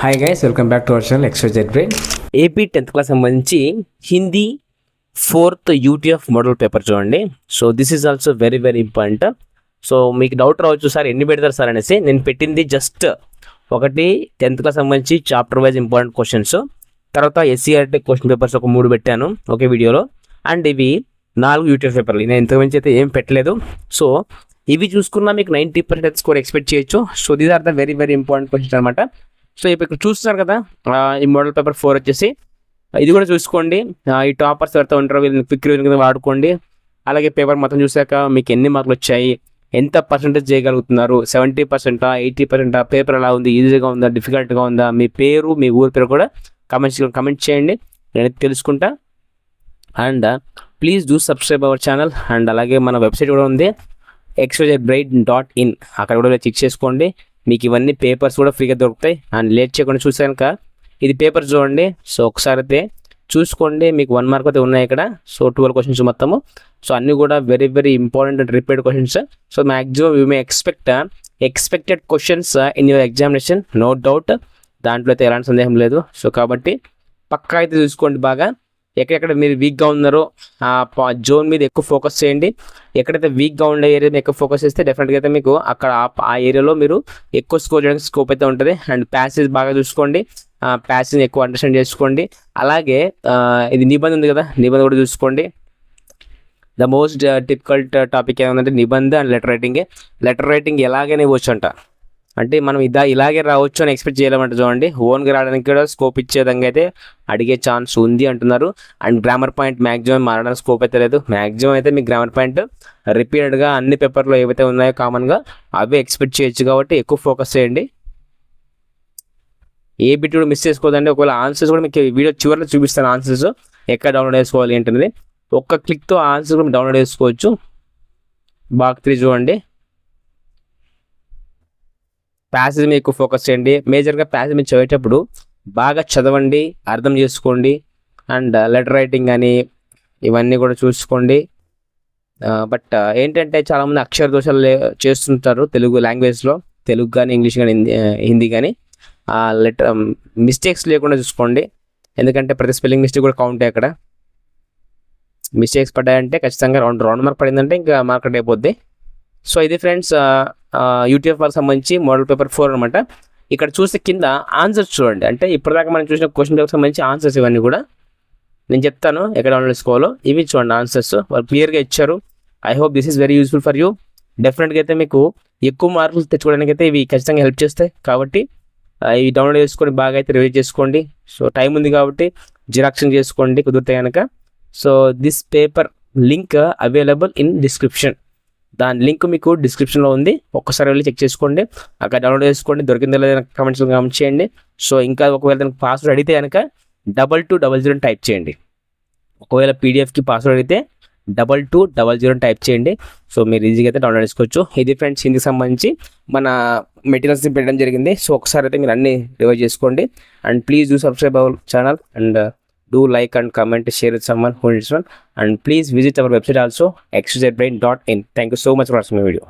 Hi guys, welcome back to our channel XYZ Brain. AP 10th class సంబంధించి Hindi 4th UTF model paper చూడండి. So this is also very very important. So మీకు doubt రావచ్చు, sir ఎన్ని పెడతారు sir అనేసి. నేను పెట్టింది జస్ట్ ఒకటి 10th క్లాస్ సంబంధించి చాప్టర్ వైజ్ ఇంపార్టెంట్ క్వశ్చన్స్, తర్వాత SCRT క్వశ్చన్ పేపర్స్ ఒక 3 పెట్టాను ఒకే వీడియోలో, అండ్ ఇవి 4 UTF పేపర్లు. నేను ఇంతకుమించి అయితే ఏం పెట్టలేదు. సో ఇవి చూసుకున్నా మీకు 90% స్కోర్ ఎక్స్పెక్ట్ చేయొచ్చు. So these are the very very important questions అనమాట. సో ఇప్పుడు ఇక్కడ చూస్తున్నారు కదా, ఈ మోడల్ పేపర్ 4 వచ్చేసి ఇది కూడా చూసుకోండి. ఈ టాపర్స్ ఎవరితో ఉంటారో వీళ్ళని క్విక్ రివిజన్ కింద వాడుకోండి. అలాగే పేపర్ మొత్తం చూసాక మీకు ఎన్ని మార్కులు వచ్చాయి, ఎంత పర్సెంటేజ్ చేయగలుగుతున్నారు, 70%, 80%, పేపర్ ఎలా ఉంది, ఈజీగా ఉందా, డిఫికల్ట్గా ఉందా, మీ పేరు మీ ఊరి పేరు కూడా కమెంట్ చేయండి, నేను తెలుసుకుంటా. And please do subscribe our channel. And అలాగే మన వెబ్సైట్ కూడా ఉంది, XYZBrain.in. అక్కడ కూడా చెక్ చేసుకోండి, మీకు ఇవన్నీ పేపర్స్ కూడా ఫ్రీగా దొరుకుతాయి. అండ్ లేట్ చేయకుండా చూసాక ఇది పేపర్ చూడండి. సో ఒకసారి అయితే చూసుకోండి, మీకు 1 మార్క్ అయితే ఉన్నాయి ఇక్కడ. సో 12 క్వశ్చన్స్ మొత్తము. సో అన్నీ కూడా very very important and repeated questions. So maximum you may expected questions in your examination, no doubt. దాంట్లో అయితే ఎలాంటి సందేహం లేదు. సో కాబట్టి పక్కా అయితే చూసుకోండి బాగా. ఎక్కడెక్కడ మీరు వీక్గా ఉన్నారో ఆ జోన్ మీద ఎక్కువ ఫోకస్ చేయండి. ఎక్కడైతే వీక్గా ఉండే ఏరియా ఎక్కువ ఫోకస్ చేస్తే డెఫినెట్గా అయితే మీకు అక్కడ ఆ ఏరియాలో మీరు ఎక్కువ స్కోర్ చేయడానికి స్కోప్ అయితే ఉంటుంది. అండ్ ప్యాసేజ్ బాగా చూసుకోండి, ప్యాసేజ్ ఎక్కువ అండర్స్టాండ్ చేసుకోండి. అలాగే ఇది నిబంధన ఉంది కదా, నిబంధన కూడా చూసుకోండి. ద మోస్ట్ డిఫికల్ట్ టాపిక్ ఏమంటే నిబంధన అండ్ లెటర్ రైటింగే. లెటర్ రైటింగ్ ఎలాగైనా ఇవ్వచ్చు అంట, అంటే మనం ఇలాగే రావచ్చు అని ఎక్స్పెక్ట్ చేయలేమంట. చూడండి, ఓన్గా రావడానికి కూడా స్కోప్ ఇచ్చే విధంగా అయితే అడిగే ఛాన్స్ ఉంది అంటున్నారు. అండ్ గ్రామర్ పాయింట్ మ్యాక్సిమం మారడానికి స్కోప్ అయితే లేదు. మ్యాక్సిమం అయితే మీ గ్రామర్ పాయింట్ రిపీటెడ్గా అన్ని పేపర్లో ఏవైతే ఉన్నాయో కామన్గా అవే ఎక్స్పెక్ట్ చేయొచ్చు. కాబట్టి ఎక్కువ ఫోకస్ చేయండి, ఏ బిట్ కూడా మిస్ చేసుకోదండి. ఒకవేళ ఆన్సర్స్ కూడా మీకు వీడియో చివరిలో చూపిస్తాను, ఆన్సర్స్ ఎక్కడ డౌన్లోడ్ చేసుకోవాలి ఏంటనేది. ఒక్క క్లిక్తో ఆన్సర్స్ కూడా డౌన్లోడ్ చేసుకోవచ్చు. బాక్ 3 చూడండి. ప్యాసేజ్ మీద ఎక్కువ ఫోకస్ చేయండి. మేజర్గా ప్యాసేజ్ మీద చదివేటప్పుడు బాగా చదవండి, అర్థం చేసుకోండి. అండ్ లెటర్ రైటింగ్ కానీ ఇవన్నీ కూడా చూసుకోండి. బట్ ఏంటంటే చాలామంది అక్షర దోషాలు చేస్తుంటారు తెలుగు లాంగ్వేజ్లో, తెలుగు కానీ ఇంగ్లీష్ కానీ హిందీ కానీ. లెటర్ మిస్టేక్స్ లేకుండా చూసుకోండి, ఎందుకంటే ప్రతి స్పెల్లింగ్ మిస్టేక్ కూడా కౌంట్ అక్కడ. మిస్టేక్స్ పడ్డాయంటే ఖచ్చితంగా రౌండ్ మార్క్ పడిందంటే ఇంకా మార్కెట్ అయిపోద్ది. సో ఇది ఫ్రెండ్స్ UTF వాళ్ళకి సంబంధించి మోడల్ పేపర్ 4 అనమాట. ఇక్కడ చూస్తే కింద ఆన్సర్స్ చూడండి, అంటే ఇప్పటిదాకా మనం చూసిన క్వశ్చన్ పేపర్ సంబంధించి ఆన్సర్స్ ఇవన్నీ కూడా నేను చెప్తాను ఎక్కడ డౌన్లోడ్ చేసుకోవాలో. ఇవి చూడండి ఆన్సర్స్, వాళ్ళు క్లియర్గా ఇచ్చారు. I hope this is very useful for you. డెఫినెట్గా అయితే మీకు ఎక్కువ మార్కులు తెచ్చుకోవడానికి అయితే ఇవి ఖచ్చితంగా హెల్ప్ చేస్తాయి. కాబట్టి ఇవి డౌన్లోడ్ చేసుకొని బాగా అయితే రివైజ్ చేసుకోండి. సో టైం ఉంది కాబట్టి జిరాక్షన్ చేసుకోండి కుదిరితే కనుక. So this paper link available in description. దాని లింక్ మీకు డిస్క్రిప్షన్లో ఉంది, ఒక్కసారి వెళ్ళి చెక్ చేసుకోండి, అక్కడ డౌన్లోడ్ చేసుకోండి. దొరికిందో లేదా కామెంట్స్లో కామెంట్ చేయండి. సో ఇంకా ఒకవేళ దానికి పాస్వర్డ్ అడిగితే కనుక 2200 టైప్ చేయండి. ఒకవేళ PDFకి పాస్వర్డ్ అడిగితే 2200 టైప్ చేయండి. సో మీరు ఈజీగా అయితే డౌన్లోడ్ చేసుకోవచ్చు. ఇది ఫ్రెండ్స్ హిందీకి సంబంధించి మన మెటీరియల్స్ పెట్టడం జరిగింది. సో ఒకసారి అయితే మీరు అన్ని రివైజ్ చేసుకోండి. And please do subscribe our channel and do like and comment, share with someone who needs one, and please visit our website also, XYZBrain.in. Thank you so much for watching my video.